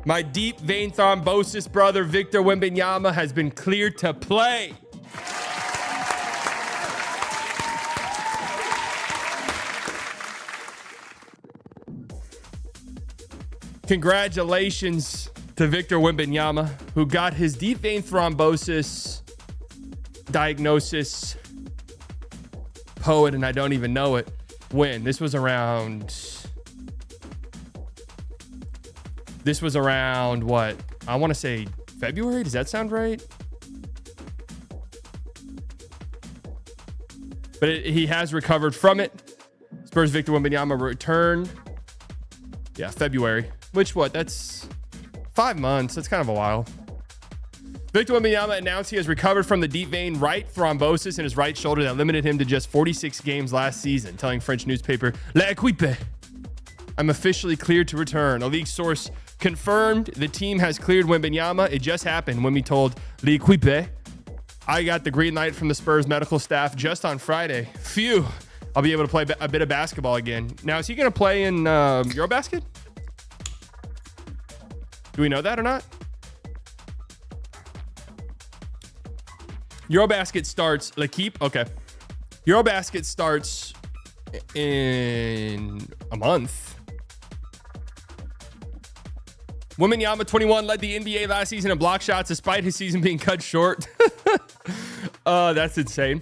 My deep vein thrombosis brother, Victor Wembanyama, has been cleared to play. Congratulations to Victor Wembanyama, who got his deep vein thrombosis diagnosis. Poet, and I don't even know it. When? This was around what? I want to say February. Does that sound right? But he has recovered from it. Spurs Victor Wembanyama returned. Yeah, February. Which, what? That's 5 months. That's kind of a while. Victor Wembanyama announced he has recovered from the deep vein right thrombosis in his right shoulder that limited him to just 46 games last season, telling French newspaper L'Equipe, "I'm officially cleared to return." A league source confirmed the team has cleared Wembanyama. It just happened when we told L'Equipe. I got the green light from the Spurs medical staff just on Friday. Phew. I'll be able to play a bit of basketball again. Now, is he going to play in Eurobasket? Do we know that or not? Eurobasket starts. L'Equipe. Okay. Eurobasket starts in a month. Wembanyama, 21, led the NBA last season in block shots despite his season being cut short. That's insane.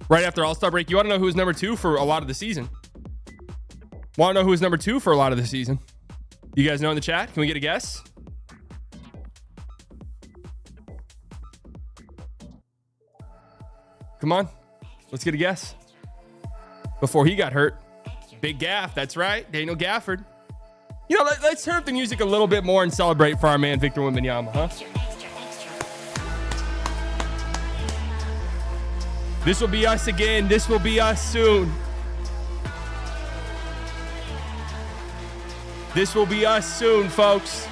Right after All-Star break, you want to know who was number 2 for a lot of the season? Want to know who was number 2 for a lot of the season? You guys know in the chat? Can we get a guess? Come on. Let's get a guess. Before he got hurt. Big Gaff. That's right. Daniel Gafford. You know, let's turn up the music a little bit more and celebrate for our man, Victor Wembanyama, huh? This will be us again. This will be us soon. This will be us soon, folks.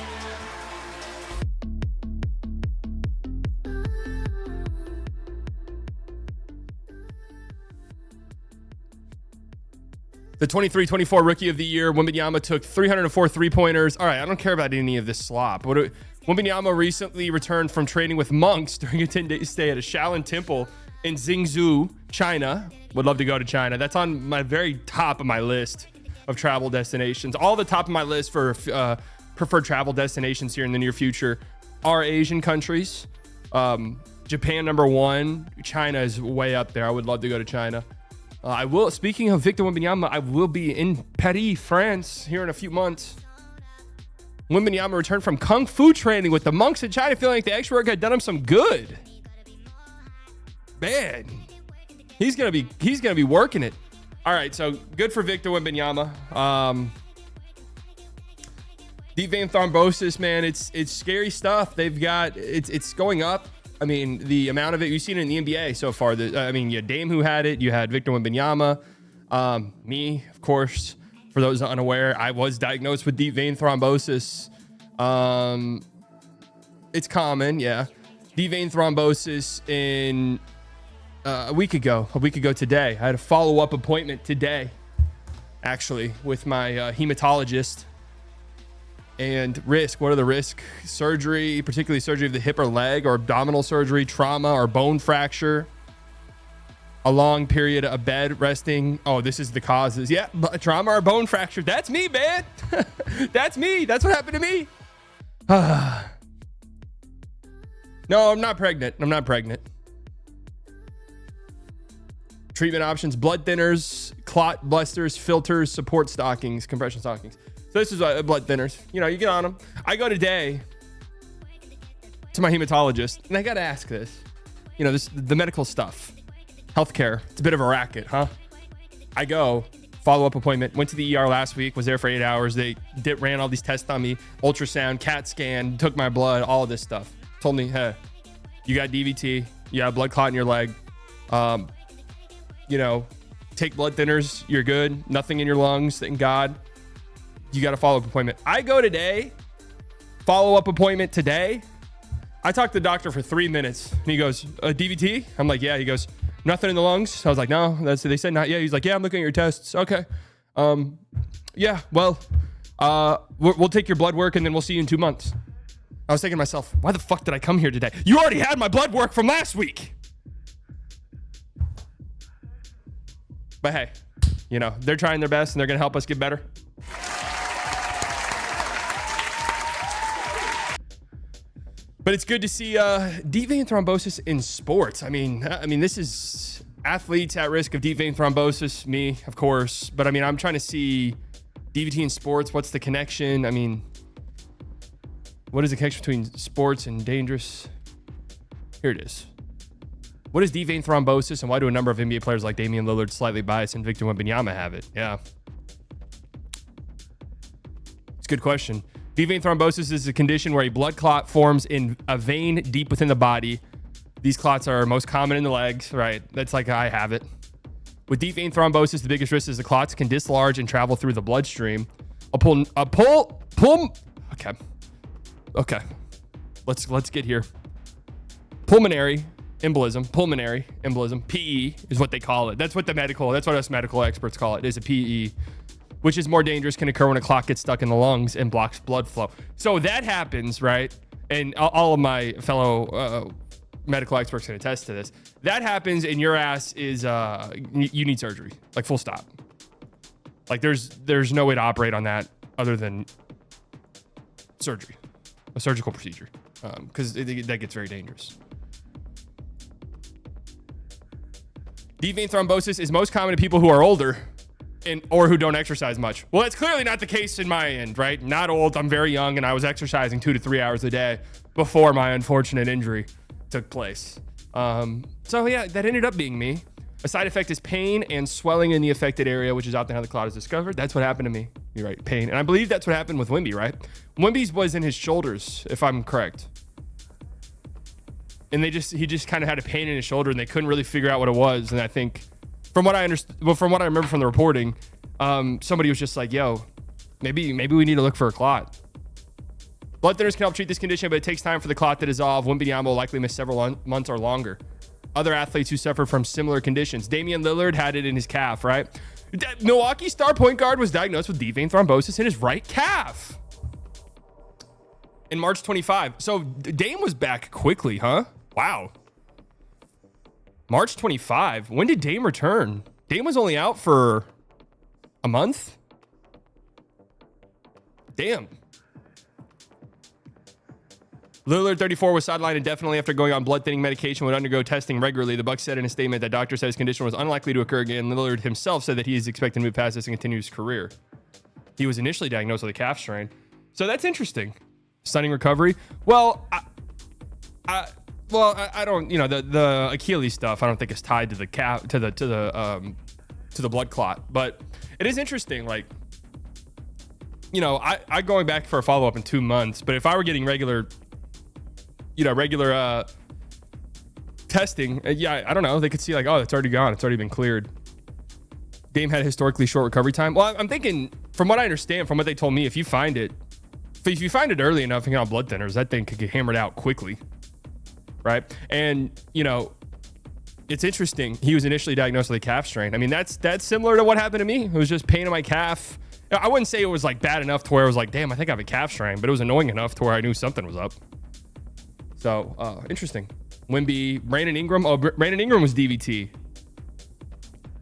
The 23-24 Rookie of the Year, Wembanyama took 304 three-pointers. All right, I don't care about any of this slop. Wembanyama recently returned from training with monks during a 10-day stay at a Shaolin temple in Jingzhou, China. Would love to go to China. That's on my very top of my list of travel destinations. All the top of my list for preferred travel destinations here in the near future are Asian countries. Japan, number 1. China is way up there. I would love to go to China. I will. Speaking of Victor Wembanyama, I will be in Paris, France, here in a few months. Wembanyama returned from kung fu training with the monks in China, feeling like the extra work had done him some good. Man, he's gonna be working it. All right, so good for Victor Wembanyama. Deep vein thrombosis, man, it's scary stuff. They've got it's going up. I mean, the amount of it, you've seen it in the NBA so far. You had Dame who had it. You had Victor Wembanyama. Me, of course, for those unaware, I was diagnosed with deep vein thrombosis. It's common, yeah. Deep vein thrombosis in a week ago today. I had a follow-up appointment today, actually, with my hematologist. And risk, what are the risks? Surgery, particularly surgery of the hip or leg, or abdominal surgery, trauma, or bone fracture. A long period of bed resting. Oh, this is the causes. Yeah, trauma or bone fracture. That's me, man. That's me. That's what happened to me. No, I'm not pregnant. Treatment options: blood thinners, clot busters, filters, support stockings, compression stockings. So this is blood thinners. You know, you get on them. I go today to my hematologist, and I got to ask this. You know, the medical stuff, healthcare. It's a bit of a racket, huh? I go, follow-up appointment. Went to the ER last week. Was there for 8 hours. They ran all these tests on me. Ultrasound, CAT scan, took my blood, all of this stuff. Told me, hey, you got DVT. You have blood clot in your leg. You know, take blood thinners. You're good. Nothing in your lungs. Thank God. You got a follow-up appointment. I go today, follow-up appointment today. I talked to the doctor for 3 minutes, and he goes, DVT? I'm like, yeah. He goes, nothing in the lungs? I was like, no. They said not yet. He's like, yeah, I'm looking at your tests. Okay. Yeah, well, We'll take your blood work and then we'll see you in 2 months. I was thinking to myself, why the fuck did I come here today? You already had my blood work from last week. But hey, you know, they're trying their best and they're going to help us get better. But it's good to see deep vein thrombosis in sports. I mean, this is athletes at risk of deep vein thrombosis, me, of course. But I mean, I'm trying to see DVT in sports. What's the connection? I mean, what is the connection between sports and dangerous? Here it is. What is deep vein thrombosis and why do a number of NBA players like Damian Lillard, slightly biased, and Victor Wembanyama have it? Yeah. It's a good question. Deep vein thrombosis is a condition where a blood clot forms in a vein deep within the body. These clots are most common in the legs, right? That's like I have it. With deep vein thrombosis, the biggest risk is the clots can dislodge and travel through the bloodstream. Okay. Let's get here. Pulmonary embolism, PE is what they call it. That's what us medical experts call it, is a PE, which is more dangerous, can occur when a clot gets stuck in the lungs and blocks blood flow. So that happens, right? And all of my fellow medical experts can attest to this. That happens and your ass is, you need surgery, like full stop. Like there's no way to operate on that other than surgery, a surgical procedure, because that gets very dangerous. Deep vein thrombosis is most common in people who are older or who don't exercise much. Well, that's clearly not the case in my end, right? Not old. I'm very young and I was exercising 2 to 3 hours a day before my unfortunate injury took place. So yeah, that ended up being me. A side effect is pain and swelling in the affected area, which is often how the clot is discovered. That's what happened to me. You're right, pain. And I believe that's what happened with Wemby, right? Wemby's was in his shoulders, if I'm correct. And he just kind of had a pain in his shoulder and they couldn't really figure out what it was. And I think from what I remember from the reporting, somebody was just like, yo, maybe we need to look for a clot. Blood thinners can help treat this condition, but it takes time for the clot to dissolve. Wembanyama will likely miss several months or longer. Other athletes who suffer from similar conditions. Damian Lillard had it in his calf, right? Milwaukee star point guard was diagnosed with deep vein thrombosis in his right calf in March 25. So Dame was back quickly, huh? Wow. March 25. When did Dame return? Dame was only out for a month? Damn. Lillard, 34, was sidelined indefinitely after going on blood thinning medication, would undergo testing regularly. The Bucks said in a statement that doctors said his condition was unlikely to occur again. Lillard himself said that he is expecting to move past this and continue his career. He was initially diagnosed with a calf strain. So that's interesting. Stunning recovery. Well, I don't, the Achilles stuff, I don't think is tied to the calf, to the blood clot, but it is interesting. Like, I going back for a follow-up in 2 months, but if I were getting regular testing, I don't know. They could see like, oh, it's already gone. It's already been cleared. Dame had historically short recovery time. Well, I'm thinking, from what I understand, from what they told me, if you find it early enough and get on blood thinners, that thing could get hammered out quickly. Right. And, it's interesting. He was initially diagnosed with a calf strain. I mean, that's similar to what happened to me. It was just pain in my calf. I wouldn't say it was like bad enough to where I was like, damn, I think I have a calf strain, but it was annoying enough to where I knew something was up. So, interesting. Wemby, Brandon Ingram. Oh, Brandon Ingram was DVT.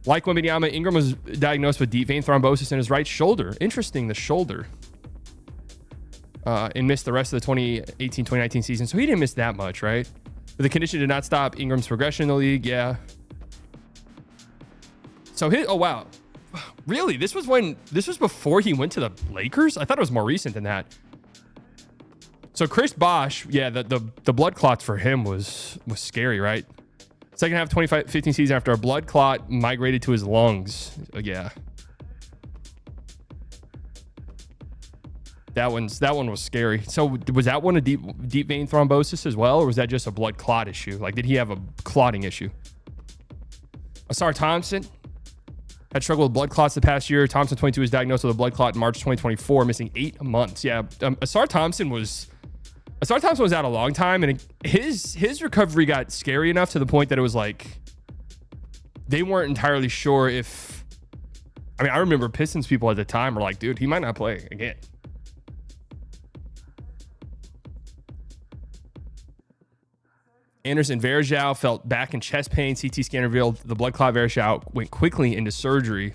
Like Wembanyama, Ingram was diagnosed with deep vein thrombosis in his right shoulder. Interesting, the shoulder. And missed the rest of the 2018-2019 season. So he didn't miss that much, right? But the condition did not stop Ingram's progression in the league. Yeah. So oh wow. Really? This was before he went to the Lakers? I thought it was more recent than that. So Chris Bosh, yeah, the blood clots for him was scary, right? Second half 2015 season after a blood clot migrated to his lungs. Yeah. That one was scary. So was that one a deep vein thrombosis as well, or was that just a blood clot issue? Like, did he have a clotting issue? Asar Thompson had struggled with blood clots the past year. Thompson, 22, was diagnosed with a blood clot in March 2024, missing 8 months. Yeah, Asar Thompson was out a long time, and his recovery got scary enough to the point that it was like they weren't entirely sure if I mean, I remember Pistons people at the time were like, dude, he might not play again. Anderson Varejao felt back and chest pain. CT scan revealed the blood clot. Varejao went quickly into surgery.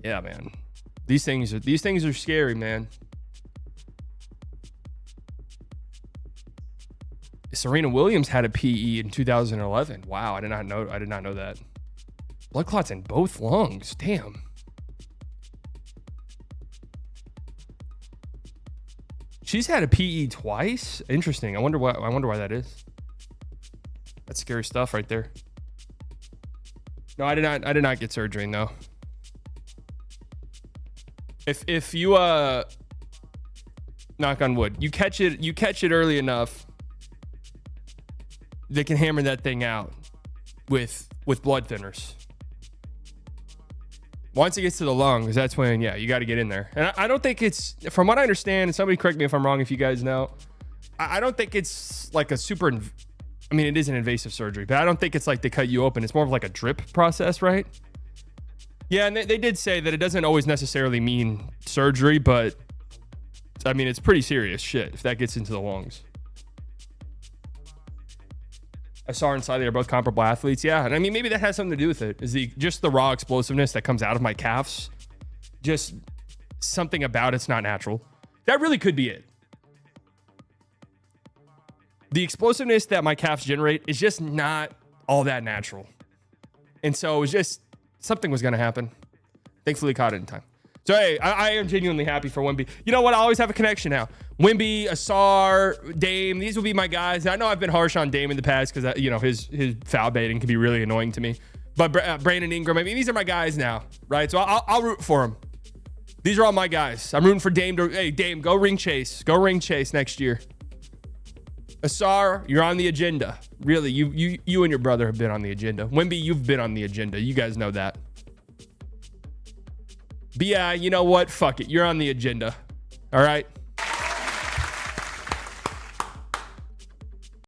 Yeah, man. These things are scary, man. Serena Williams had a PE in 2011. Wow, I did not know that. Blood clots in both lungs. Damn. She's had a PE twice. Interesting. I wonder why that is. That's scary stuff right there. No, I did not get surgery, no. If you knock on wood, you catch it early enough, they can hammer that thing out with blood thinners. Once it gets to the lungs, that's when, yeah, you got to get in there. And I don't think it's, from what I understand, and somebody correct me if I'm wrong if you guys know, I don't think it's like a super, I mean, it is an invasive surgery, but I don't think it's like they cut you open. It's more of like a drip process, right? Yeah, and they did say that it doesn't always necessarily mean surgery, but I mean, it's pretty serious shit if that gets into the lungs. Asar and Sadi are both comparable athletes. Yeah, and I mean, maybe that has something to do with it. Is just the raw explosiveness that comes out of my calves. Just something about it's not natural. That really could be it. The explosiveness that my calves generate is just not all that natural. And so it was just, something was going to happen. Thankfully caught it in time. So, hey, I am genuinely happy for Wemby. You know what? I always have a connection now. Wemby, Asar, Dame, these will be my guys. I know I've been harsh on Dame in the past because, you know, his foul baiting can be really annoying to me. But Brandon Ingram, I mean, these are my guys now, right? So I'll root for them. These are all my guys. I'm rooting for Dame. Hey, Dame, go ring chase. Go ring chase next year. Asar, you're on the agenda. Really, you and your brother have been on the agenda. Wemby, you've been on the agenda. You guys know that. But yeah, you know what? Fuck it. You're on the agenda. All right.